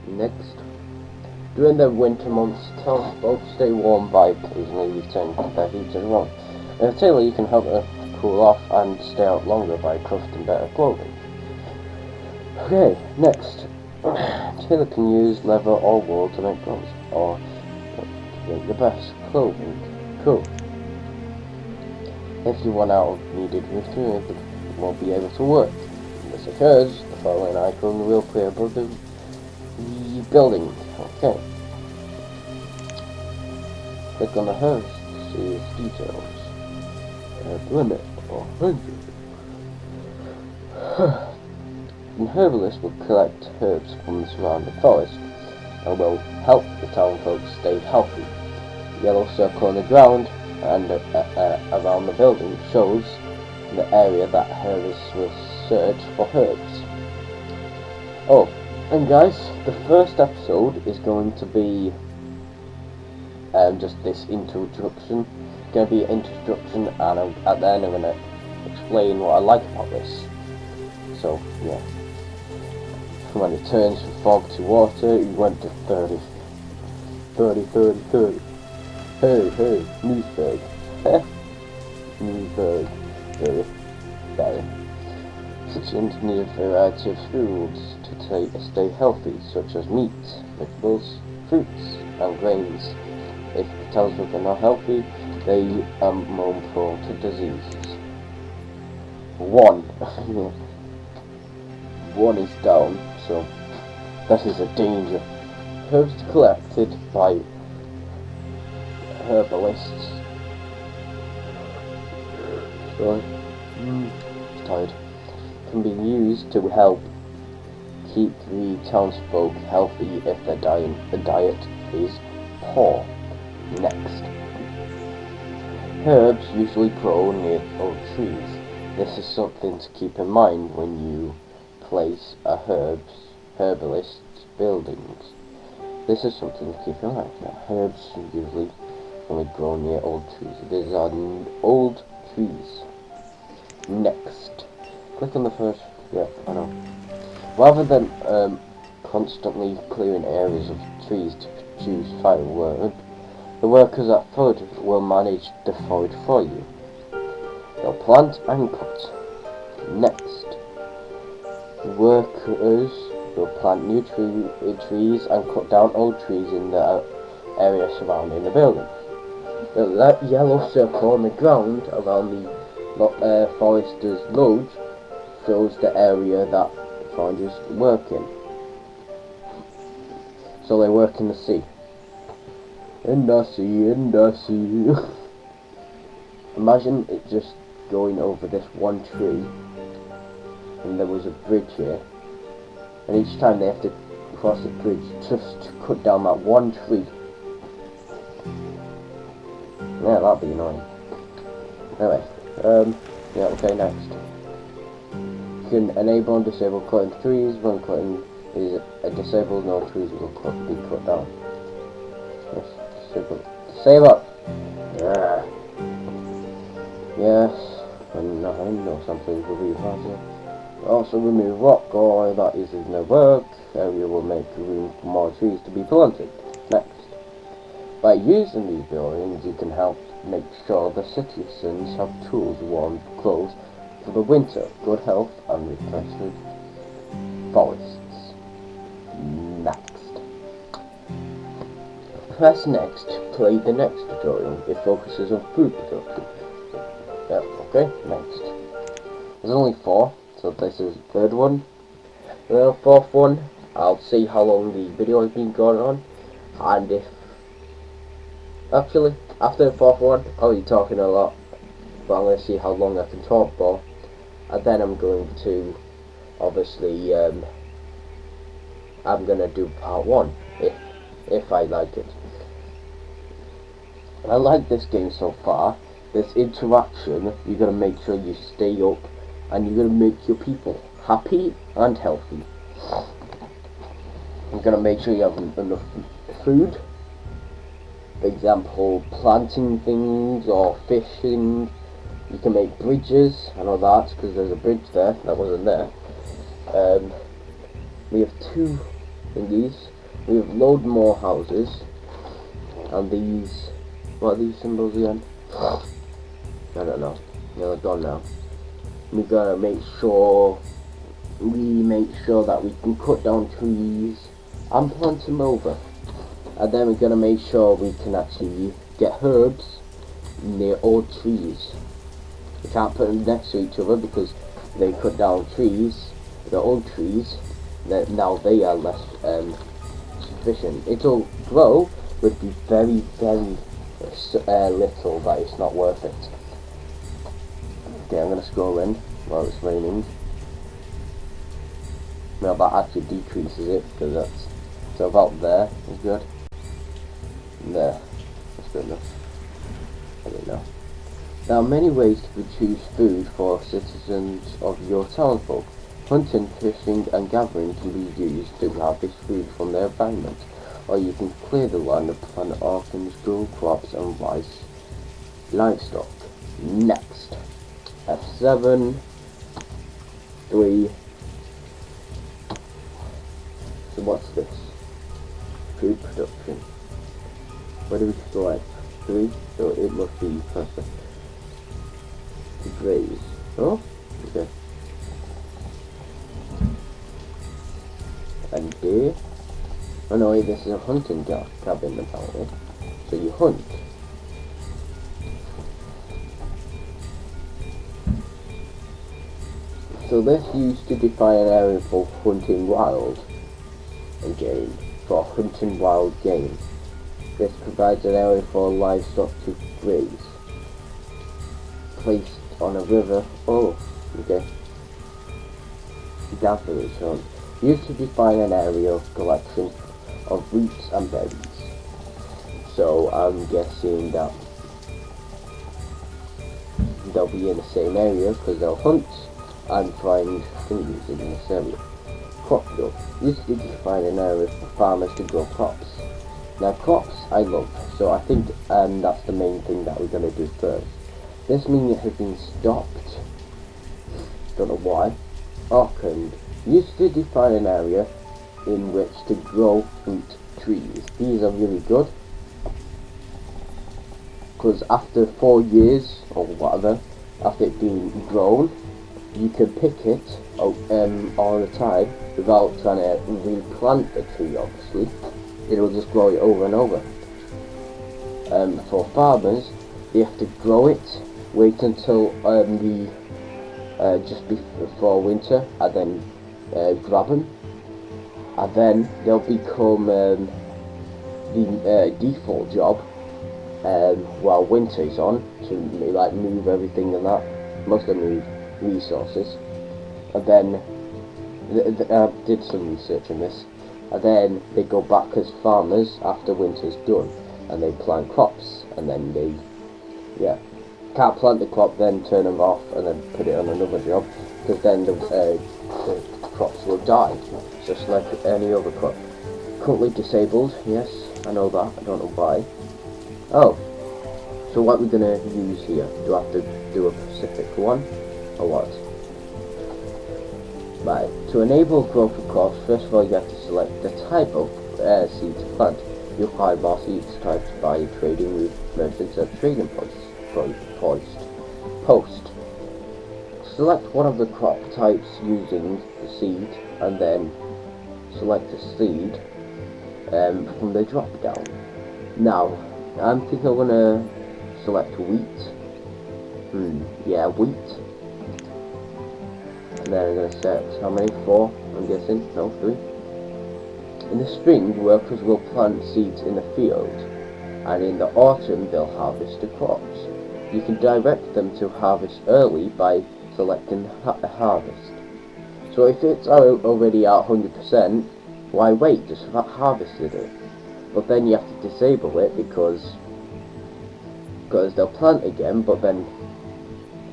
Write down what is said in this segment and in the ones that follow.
Next, during the winter months, townsfolk stay warm by occasionally returning to their heated rooms. In a tailor, you can help them cool off and stay out longer by crafting better clothing. Okay, next, tailor can use leather or wool to make clothes, or make the best clothing. Cool. If you run out of needed material, you won't be able to work. When this occurs, the following icon will appear above the building. Okay. Click on the host to see its details. Limit or 100. An herbalist will collect herbs from the surrounding forest and will help the town folks stay healthy. The yellow circle on the ground and around the building shows the area that herbalists will search for herbs. Oh, and guys, the first episode is going to be just this introduction. It's going to be an introduction, and at the end I'm going to explain what I like about this. So, yeah. When it turns from fog to water, you went to 30. Hey, Newsburg. Newsburg. Better. Citizens need a variety of foods to stay healthy, such as meat, vegetables, fruits, and grains. If the townsfolk are not healthy, they are more prone to diseases. One is down, so that is a danger. Herbs collected by herbalists. Sorry, tired. Can be used to help keep the townsfolk healthy if their diet is poor. Next, herbs usually grow near old trees. This is something to keep in mind when you place a herbalist's buildings. This is something to keep in mind. Now, herbs usually only grow near old trees. These are old trees. Next, click on the first. Yeah, I know. Rather than constantly clearing areas of trees to produce firewood, the workers at Forge will manage the forage for you. They'll plant and cut. Next, workers will plant new trees and cut down old trees in the area surrounding the building. The yellow circle on the ground around the forester's lodge shows the area that foragers work in. So they work in the sea. In the sea. Imagine it just going over this one tree, and there was a bridge here, and each time they have to cross the bridge just to cut down that one tree. Yeah, that'd be annoying. Anyway, yeah, okay, next. You can enable and disable cutting trees. When cutting is disabled, no trees will be cut down. Yes, disable. Yeah. Yes, and I know something will be faster. Also remove rock, or that is no work. Area will make room for more trees to be planted. Next. By using these buildings, you can help make sure the citizens have tools, warm clothes for the winter, good health, and refreshing forests. Next. Press next to play the next tutorial. It focuses on food production. Yeah, okay, next. There's only 4, so this is the third one. The fourth one, I'll see how long the video has been going on, and if actually, after the fourth one, I'll be talking a lot, but I'm going to see how long I can talk for, and then I'm going to, obviously, I'm going to do part 1, if I like it. I like this game so far. This interaction, you're going to make sure you stay up, and you're going to make your people happy and healthy. You're going to make sure you have enough food, For example, planting things or fishing. You can make bridges. I know that because there's a bridge there that wasn't there. We have two thingies. We have load more houses. And these, what are these symbols again? I don't know. They're gone now. We gotta make sure that we can cut down trees and plant them over. And then we're gonna make sure we can actually get herbs near old trees. We can't put them next to each other because they cut down trees, the old trees, that now they are less sufficient. It'll grow, but be very, very little, that it's not worth it. Okay, I'm gonna scroll in while it's raining. Now that actually decreases it, because that's, so about there is good. And there, that's good enough. I don't know. There are many ways to produce food for citizens of your townsfolk. Hunting, fishing and gathering can be used to harvest food from their environment, or you can clear the land and plant orchards, grow crops and raise livestock. Next, F7, 3. So what's this? Food production. Where do we select? 3, so it must be perfect. To graze. Oh, okay. And deer. Oh no, wait, this is a hunting cabin apparently. So you hunt. So this used to define an area for hunting wild game. For hunting wild game. This provides an area for livestock to graze. Placed on a river. Oh, okay. Gatherers hunt. Used to define an area of collection of roots and berries. So I'm guessing that they'll be in the same area because they'll hunt and find things in this area. Crop grow. Used to define an area for farmers to grow crops. Now crops I love, so I think that's the main thing that we're going to do first. This means it has been stopped. Don't know why. Orchard. Used to define an area in which to grow fruit trees. These are really good because after 4 years or whatever, after it being grown, you can pick it all the time without trying to replant the tree. Obviously, it'll just grow it over and over. For farmers, they have to grow it, wait until just before winter, and then grab them, and then they'll become the default job while winter is on, to like move everything and that. Most of them move resources, and then I did some research on this, and then they go back as farmers after winter's done, and they plant crops, and then they can't plant the crop, then turn them off, and then put it on another job, because then the crops will die, just like any other crop. Currently disabled, yes, I know that, I don't know why. Oh, so what we're gonna use here? Do I have to do a specific one, or what? Right, to enable growth of crops, first of all you have to select the type of seed to plant. You acquire more seeds types by trading with merchants at trading post. Select one of the crop types using the seed, and then select the seed from the drop down. Now, I'm thinking I'm gonna select wheat. Yeah, wheat. And then I'm gonna set how many? 4, I'm guessing. No, 3. In the spring, workers will plant seeds in the field, and in the autumn they'll harvest the crops. You can direct them to harvest early by selecting harvest. So if it's already at 100%, why wait? Just harvested it. But then you have to disable it because they'll plant again, but then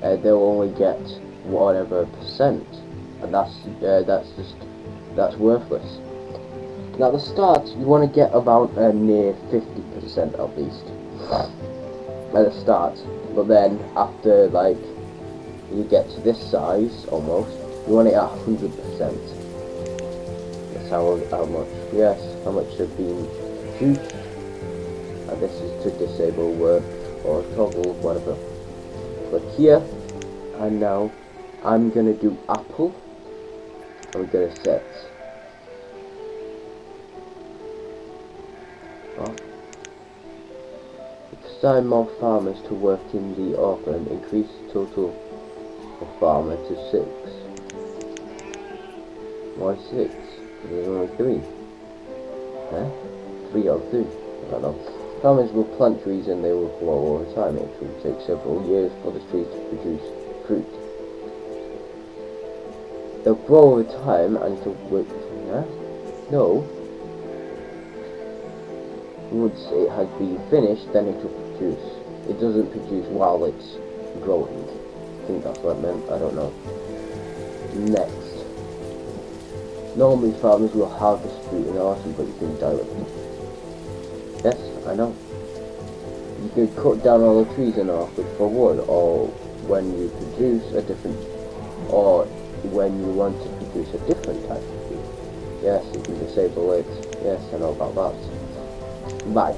they'll only get whatever percent, and that's worthless. Now at the start, you want to get about near 50% at least at the start, but then after like you get to this size almost, you want it at 100%. That's how much, yes, how much have been produced, and this is to disable work or toggle, whatever. Click here, and now I'm gonna do Apple. I'm gonna set assign more farmers to work in the orphan, increase the total of farmer to 6. Why 6? Because there's only 3. Huh? 3 or 2? I don't know. Farmers will plant trees and they will grow over time. It will take several years for the trees to produce fruit. They'll grow over time and it'll work. Huh? No. Once it has been finished, then it will produce. It doesn't produce while it's growing. I think that's what it meant. I don't know. Next. Normally farmers will harvest fruit in autumn, but you can directly. Yes, I know. You can cut down all the trees in orchard for wood, or when you produce a different, or when you want to produce a different type of food. Yes, you can disable it. Yes, I know about that. Right,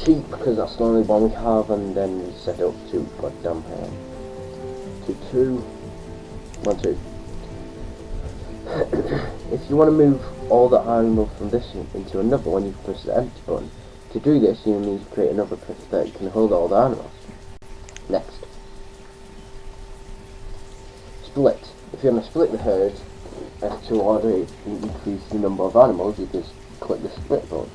sheep, because that's the only one we have, and then we set it up to goddamn hell. To 2, 1, 2. If you want to move all the animals from this into another one, you can press the empty button. To do this, you need to create another press that can hold all the animals. Next. Split. If you want to split the herd to order it increase the number of animals, you just click the split button.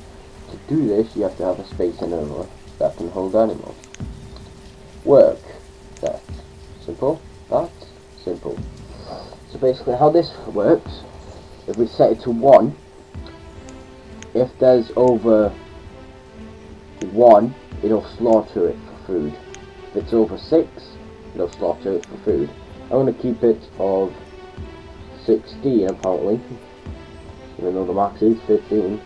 To do this, you have to have a space in another that can hold animals. Work. That's simple. That's simple. So basically how this works, if we set it to 1, if there's over 1, it'll slaughter it for food. If it's over 6, it'll slaughter it for food. I'm going to keep it of 16 apparently, even though the max is 15.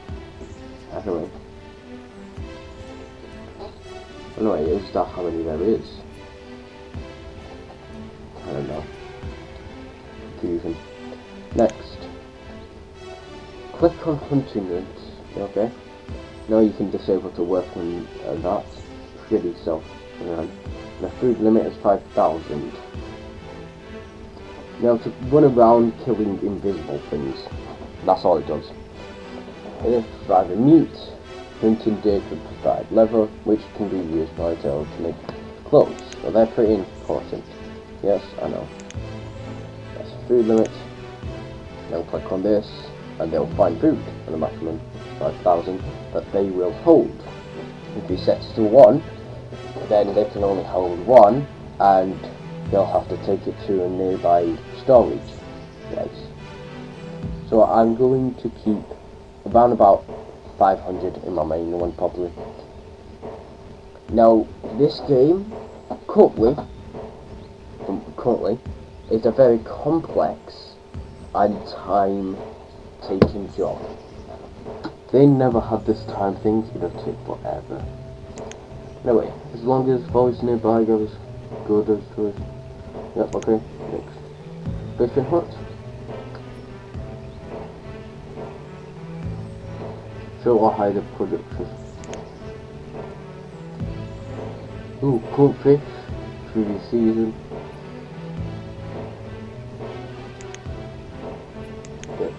Anyway, is that how many there is? I don't know. Confusion. Next, click on hunting goods. Okay. Now you can disable to work on that pretty self. The food limit is 5,000. Now to run around killing invisible things. That's all it does. If either meat, hunting deer could provide leather, which can be used by tail to make clothes. So they're pretty important. Yes, I know. That's a food limit. Now click on this, and they'll find food for the maximum 5,000 that they will hold. If you set it to 1, then they can only hold 1, and they'll have to take it to a nearby storage place. So I'm going to keep around about 500 in my main one probably. Now this game currently is a very complex and time taking job. They never had this time thing, it'll take forever. Anyway, as long as voice nearby goes good as good. Yep, okay, next. Fishing hut. Show or hide the production. Ooh, cool fish. Through the season. Yep.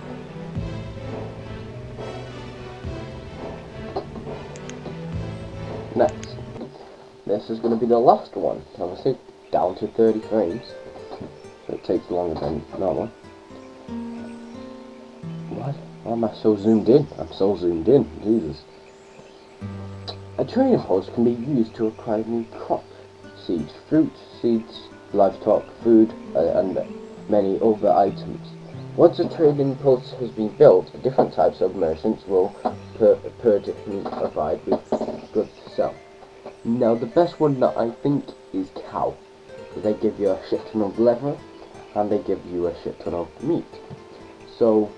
Next. This is going to be the last one. Obviously, down to 30 frames. So it takes longer than normal. What? Why am I so zoomed in? I'm so zoomed in. Jesus. A trading post can be used to acquire new crop, seeds, fruit, seeds, livestock, food, and many other items. Once a trading post has been built, different types of merchants will provide with goods to sell. Now the best one that I think is cow. They give you a shit ton of leather, and they give you a shit ton of meat. So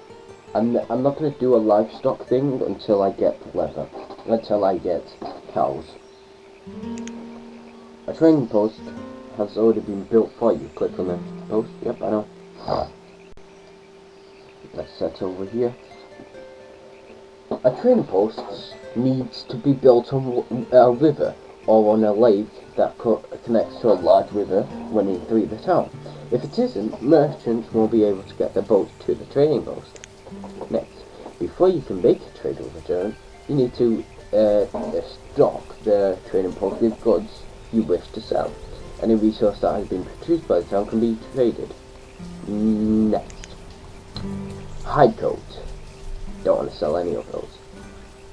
I'm not going to do a livestock thing until I get leather, until I get cows. A trading post has already been built for you. Click on the post. Yep, I know. Let's set over here. A trading post needs to be built on a river or on a lake that connects to a large river running through the town. If it isn't, merchants won't be able to get their boats to the trading post. Next, before you can make a trade return, you need to stock the trading post with goods you wish to sell. Any resource that has been produced by the town can be traded. Next, hide coat. Don't want to sell any of those,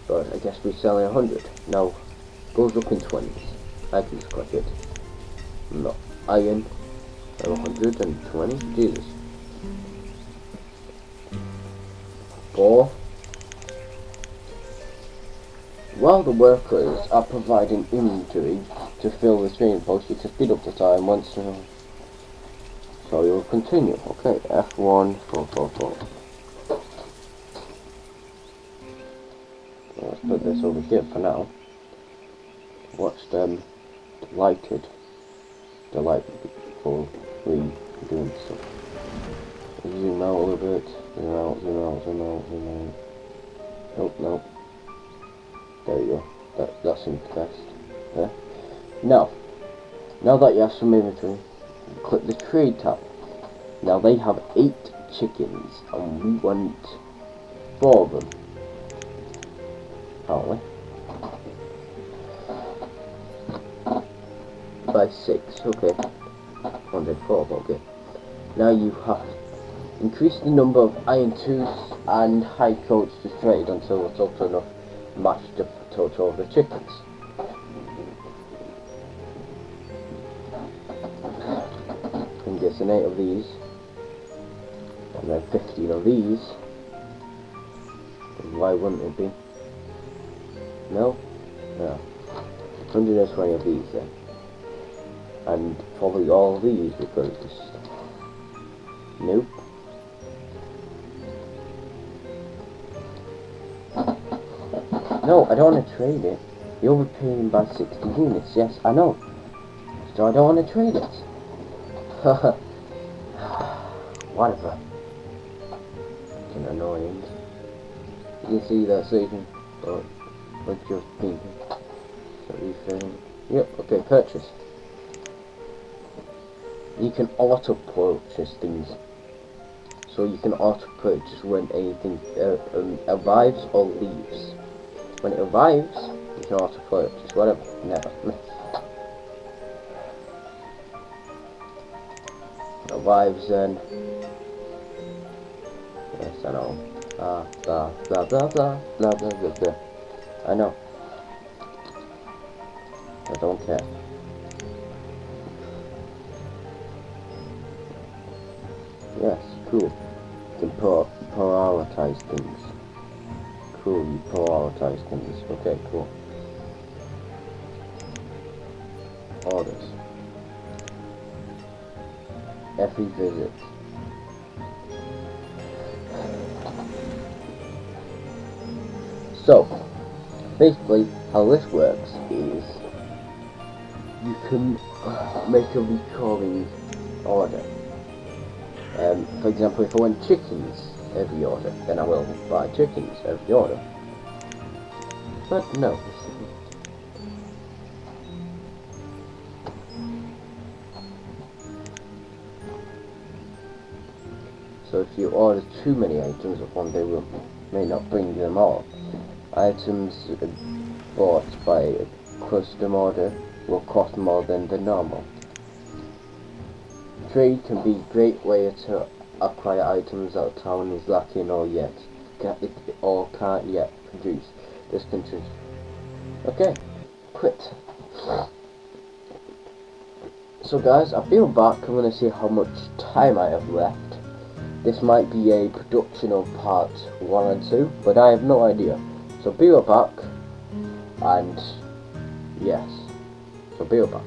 but I guess we're selling 100. Now, goes up in 20s. I can just click it. No, iron, 120. Jesus. 4. While the workers are providing inventory to fill the trading post, you can speed up the time once. So you'll continue. Okay, F1 4. Let's put this over here for now. Watch them delightfully doing stuff. Zoom out a little bit. Zoom out. Nope. There you go. That seems best. There. Now that you have some inventory, click the trade tab. Now they have 8 chickens, and we want 4 of them. Apparently. By 6, okay. 104, okay. Now you have increased the number of iron tooths and hide coats to trade until the total enough match the total of the chickens. I'm guessing 8 of these, and then 15 of these. Why wouldn't it be? No? No. 120 of these then. And probably all of these because... Nope. No, I don't want to trade it. You're overpaying by 60 units. Yes, I know. So I don't want to trade it. Whatever. It's annoying. You can see that season. What you're thinking. So you think... Yep, okay, purchase. You can auto purchase things. So you can auto purchase when anything arrives or leaves. When it arrives, you can auto purchase whatever. Never. Arrives then. Yes, I know. Blah. I know. I don't care. Yes, cool. You can prioritize things. Cool, you prioritize things. Okay, cool. Orders. Every visit. So, basically, how this works is you can make a recurring order. For example, if I want chickens every order, then I will buy chickens every order. But no. So if you order too many items at one, they may not bring them all. Items bought by a custom order will cost more than the normal. Trade can be a great way to acquire items that the town is lacking or can't yet produce. This country. Okay, quit. So guys, I'll be back. I'm going to see how much time I have left. This might be a production of part 1 and 2, but I have no idea. So be right back, and yes, so be right back.